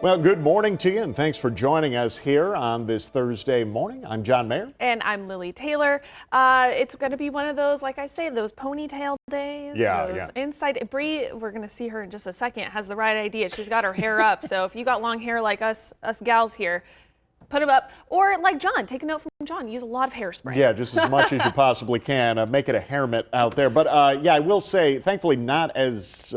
Well, good morning to you, and thanks for joining us here on this Thursday morning. I'm John Mayer. And I'm Lily Taylor. It's going to be one of those, like I say, those ponytail days. Inside, Bree, we're going to see her in just a second, has the right idea. She's got her hair up. So if you got long hair like us gals here, put them up. Or like John, take a note from John. Use a lot of hairspray. Yeah, just as much as you possibly can. Make it a hair mitt out there. But yeah, I will say, thankfully, not as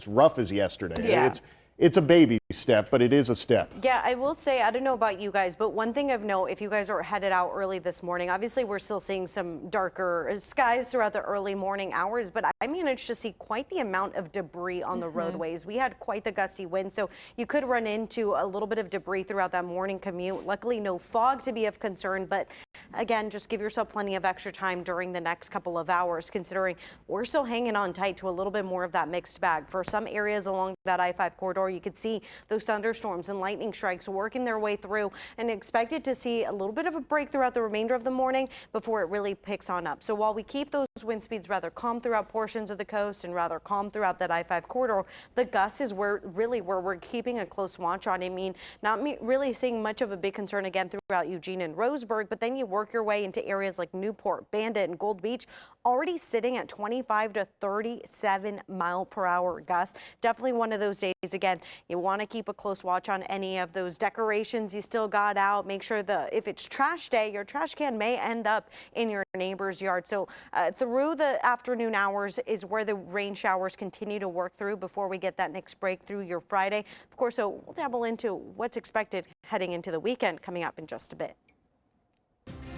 rough as yesterday. Yeah. It's a baby step, but it is a step. Yeah, I will say, I don't know about you guys, but one thing of note, if you guys are headed out early this morning, obviously we're still seeing some darker skies throughout the early morning hours, but I managed to see quite the amount of debris on the roadways. We had quite the gusty wind, so you could run into a little bit of debris throughout that morning commute. Luckily, no fog to be of concern, but again, just give yourself plenty of extra time during the next couple of hours, considering we're still hanging on tight to a little bit more of that mixed bag. For some areas along that I-5 corridor, you could see those thunderstorms and lightning strikes working their way through, and expected to see a little bit of a break throughout the remainder of the morning before it really picks on up. So while we keep those wind speeds rather calm throughout portions of the coast and rather calm throughout that I-5 corridor, the gusts is where we're keeping a close watch on. I mean, not really seeing much of a big concern again throughout Eugene and Roseburg, but then you work your way into areas like Newport, Bandit, and Gold Beach, already sitting at 25 to 37 mile per hour gusts. Definitely one of those days, again, you want to keep a close watch on any of those decorations you still got out. Make sure if it's trash day, your trash can may end up in your neighbor's yard. So through the afternoon hours is where the rain showers continue to work through before we get that next break through your Friday. Of course, so we'll dabble into what's expected heading into the weekend coming up in just a bit.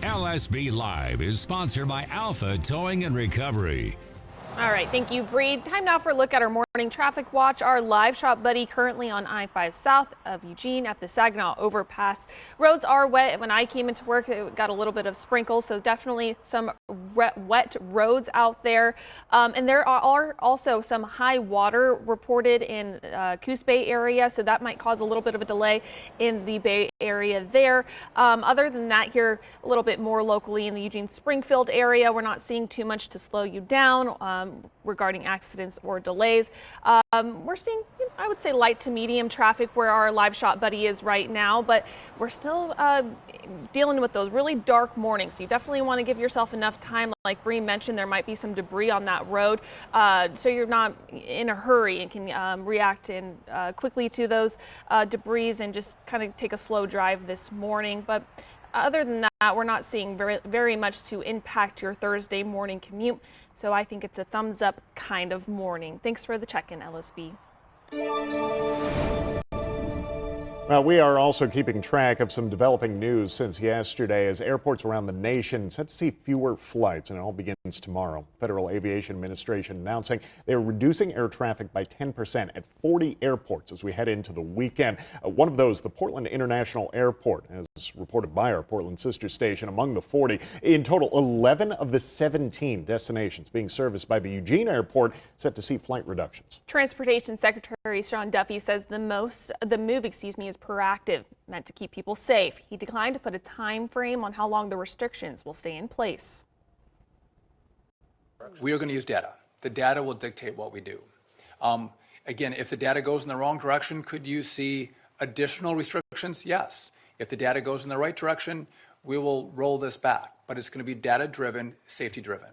LSB Live is sponsored by Alpha Towing and Recovery. All right, thank you, Bree. Time now for a look at our morning traffic watch. Our live shot buddy currently on I-5 south of Eugene at the Saginaw overpass. Roads are wet. When I came into work, it got a little bit of sprinkles, so definitely some wet roads out there. And there are also some high water reported in Coos Bay area, so that might cause a little bit of a delay in the Bay area there. Other than that, here a little bit more locally in the Eugene-Springfield area, we're not seeing too much to slow you down regarding accidents or delays. We're seeing, I would say, light to medium traffic where our live shot buddy is right now, but we're still dealing with those really dark mornings. So you definitely want to give yourself enough time. Like Bree mentioned, there might be some debris on that road, so you're not in a hurry and can react quickly to those debris and just kind of take a slow drive this morning. But other than that, we're not seeing very much to impact your Thursday morning commute. So I think it's a thumbs up kind of morning. Thanks for the check-in, LSB. Well, we are also keeping track of some developing news since yesterday as airports around the nation set to see fewer flights, and it all begins tomorrow. Federal Aviation Administration announcing they are reducing air traffic by 10% at 40 airports as we head into the weekend. One of those, the Portland International Airport, as reported by our Portland sister station, among the 40. In total, 11 of the 17 destinations being serviced by the Eugene Airport set to see flight reductions. Transportation Secretary Sean Duffy says the move is proactive, meant to keep people safe. He declined to put a time frame on how long the restrictions will stay in place. We are going to use data. The data will dictate what we do. Again, if the data goes in the wrong direction, could you see additional restrictions? Yes. If the data goes in the right direction, we will roll this back, but it's going to be data-driven, safety-driven.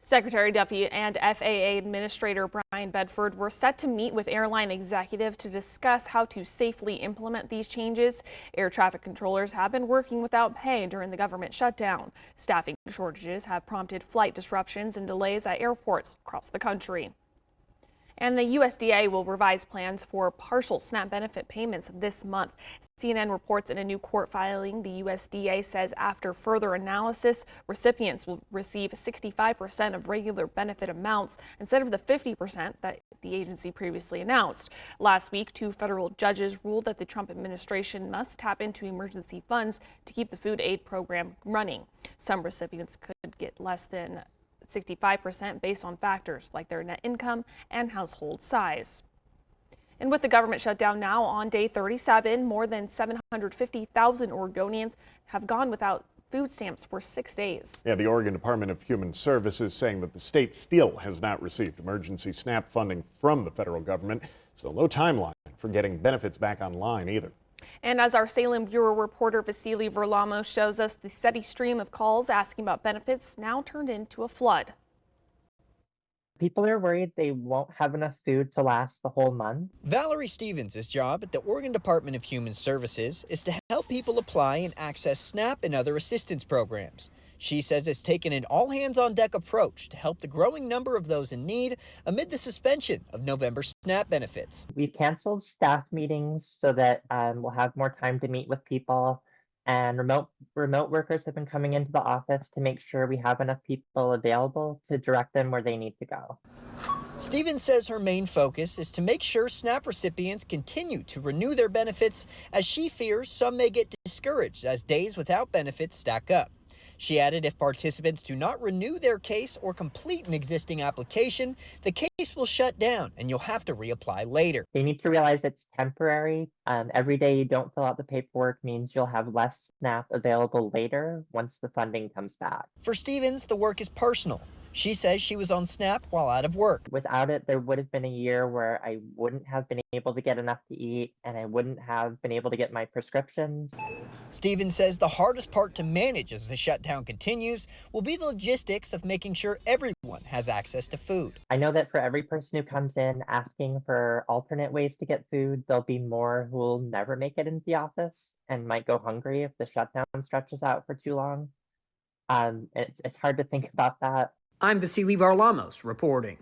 Secretary Duffy and FAA Administrator Brian Bedford were set to meet with airline executives to discuss how to safely implement these changes. Air traffic controllers have been working without pay during the government shutdown. Staffing shortages have prompted flight disruptions and delays at airports across the country. And the USDA will revise plans for partial SNAP benefit payments this month. CNN reports in a new court filing, the USDA says after further analysis, recipients will receive 65% of regular benefit amounts instead of the 50% that the agency previously announced. Last week, 2 federal judges ruled that the Trump administration must tap into emergency funds to keep the food aid program running. Some recipients could get less than 65% based on factors like their net income and household size. And with the government shutdown now on day 37, more than 750,000 Oregonians have gone without food stamps for 6 days. Yeah, the Oregon Department of Human Services saying that the state still has not received emergency SNAP funding from the federal government. Still no timeline for for getting benefits back online either. And as our Salem Bureau reporter Vasily Varlamov shows us, the steady stream of calls asking about benefits now turned into a flood. People are worried they won't have enough food to last the whole month. Valerie Stevens' job at the Oregon Department of Human Services is to help people apply and access SNAP and other assistance programs. She says it's taken an all-hands-on-deck approach to help the growing number of those in need amid the suspension of November SNAP benefits. We've canceled staff meetings so that we'll have more time to meet with people. And remote workers have been coming into the office to make sure we have enough people available to direct them where they need to go. Stevens says her main focus is to make sure SNAP recipients continue to renew their benefits, as she fears some may get discouraged as days without benefits stack up. She added if participants do not renew their case or complete an existing application, the case will shut down and you'll have to reapply later. They need to realize it's temporary. Every day you don't fill out the paperwork means you'll have less SNAP available later once the funding comes back. For Stevens, the work is personal. She says she was on SNAP while out of work. Without it, there would have been a year where I wouldn't have been able to get enough to eat and I wouldn't have been able to get my prescriptions. Stevens says the hardest part to manage as the shutdown continues will be the logistics of making sure everyone has access to food. I know that for every person who comes in asking for alternate ways to get food, there'll be more who will never make it into the office and might go hungry if the shutdown stretches out for too long. It's hard to think about that. I'm Vasily Varlamov reporting.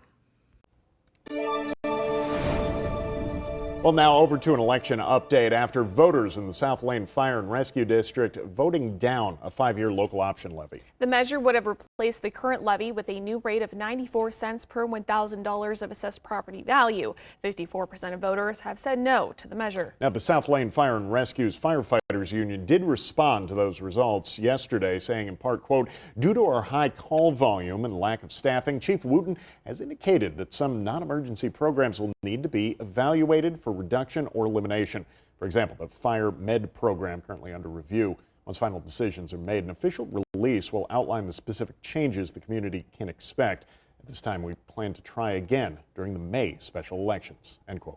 Well, now over to an election update after voters in the South Lane Fire and Rescue District voting down a 5-year local option levy. The measure would have replaced the current levy with a new rate of 94 cents per $1,000 of assessed property value. 54% of voters have said no to the measure. Now, the South Lane Fire and Rescue's Firefighters Union did respond to those results yesterday, saying in part, quote, due to our high call volume and lack of staffing, Chief Wooten has indicated that some non-emergency programs will need to be evaluated for reduction or elimination. For example, the Fire Med program currently under review. Once final decisions are made, an official release will outline the specific changes the community can expect. At this time, we plan to try again during the May special elections, end quote.